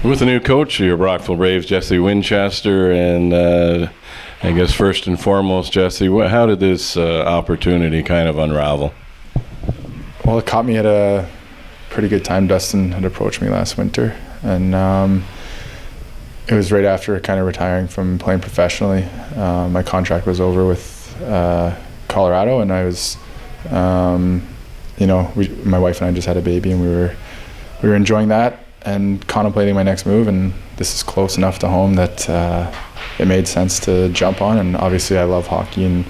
With the new coach, your Brockville Braves, Jesse Winchester, and I guess first and foremost, Jesse, how did this opportunity kind of unravel? Well, it caught me at a pretty good time. Dustin had approached me last winter, and it was right after kind of retiring from playing professionally. My contract was over with Colorado, and I was, my wife and I just had a baby, and we were enjoying that and contemplating my next move, and this is close enough to home that it made sense to jump on. And obviously I love hockey and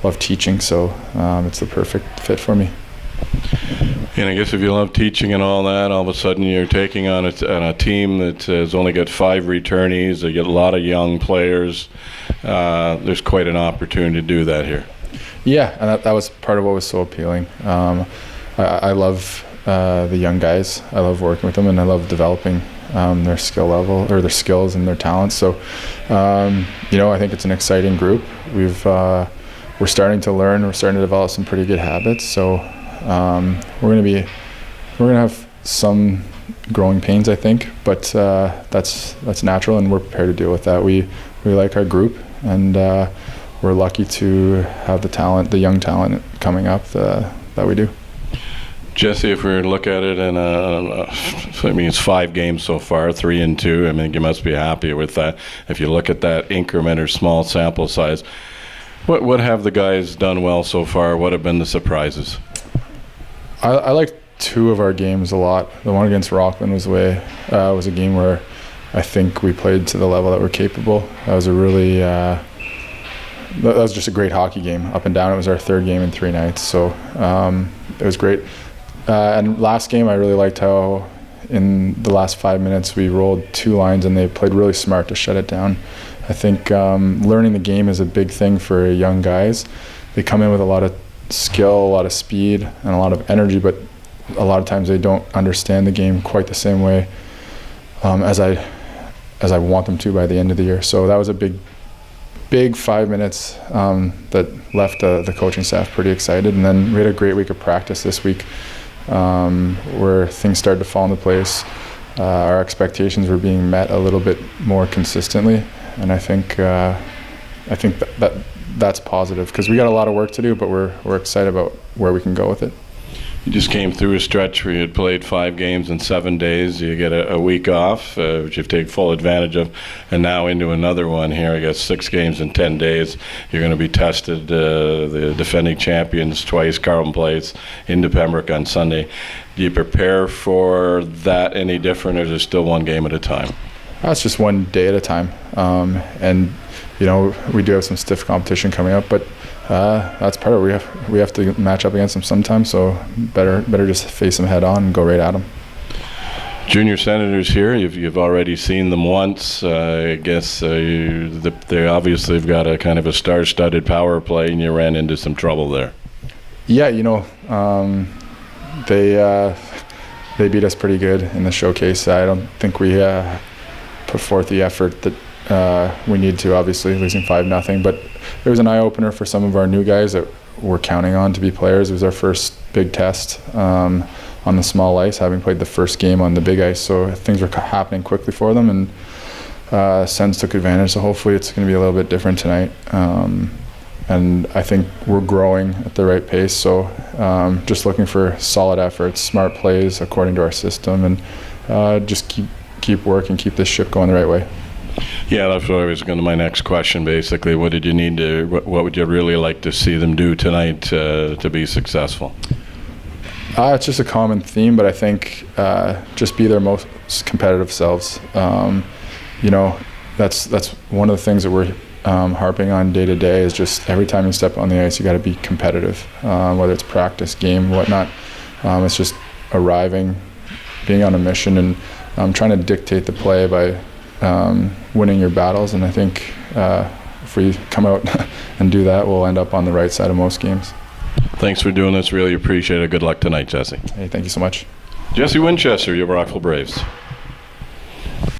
love teaching, so it's the perfect fit for me. And I guess if you love teaching and all that, all of a sudden you're taking on a team that has only got 5 returnees. They get a lot of young players. There's quite an opportunity to do that here. Yeah, and that was part of what was so appealing. I love the young guys. I love working with them, and I love developing their skill level, or their skills and their talents. So, I think it's an exciting group. We're starting to learn. We're starting to develop some pretty good habits. So, we're gonna have some growing pains, I think, but that's natural, and we're prepared to deal with that. We like our group, and we're lucky to have the young talent coming up that we do. Jesse, if we look at it, and it's 5 games so far, 3-2. I mean, you must be happy with that. If you look at that increment or small sample size, what have the guys done well so far? What have been the surprises? I like 2 of our games a lot. The one against Rockland was a game where I think we played to the level that we're capable. That was that was just a great hockey game, up and down. It was our 3rd game in 3 nights, so it was great. And last game, I really liked how in the last 5 minutes we rolled 2 lines, and they played really smart to shut it down. I think learning the game is a big thing for young guys. They come in with a lot of skill, a lot of speed, and a lot of energy, but a lot of times they don't understand the game quite the same way as I want them to by the end of the year. So that was a big 5 minutes that left the coaching staff pretty excited. And then we had a great week of practice this week, where things started to fall into place. Our expectations were being met a little bit more consistently, and I think that's positive, because we got a lot of work to do, but we're excited about where we can go with it. You just came through a stretch where you had played 5 games in 7 days. You get a week off, which you've taken full advantage of, and now into another one here. I guess 6 games in 10 days. You're going to be tested. The defending champions twice, Carleton Place, into Pembroke on Sunday. Do you prepare for that any different, or is it still one game at a time? It's just one day at a time, and we do have some stiff competition coming up, but that's part of it. We have to match up against them sometimes, so better just face them head on and go right at them. Junior Senators here, you've already seen them once. I guess they obviously have got a kind of a star-studded power play, and you ran into some trouble there. Yeah, they beat us pretty good in the showcase. I don't think we put forth the effort that we need to, obviously, losing 5-0, but it was an eye-opener for some of our new guys that we're counting on to be players. It was our first big test on the small ice, having played the first game on the big ice, so things were happening quickly for them, and Sens took advantage, so hopefully it's going to be a little bit different tonight. And I think we're growing at the right pace, so just looking for solid efforts, smart plays according to our system, and just keep working, keep this ship going the right way. Yeah, that's what I was going to my next question, basically. What did you need to, what would you really like to see them do tonight to be successful? It's just a common theme, but I think just be their most competitive selves. That's one of the things that we're harping on day to day, is just every time you step on the ice, you got to be competitive, whether it's practice, game, whatnot. It's just arriving, being on a mission, and trying to dictate the play by winning your battles. And I think if we come out and do that, we'll end up on the right side of most games. Thanks for doing this. Really appreciate it. Good luck tonight, Jesse. Hey, thank you so much. Jesse Winchester, your Brockville Braves.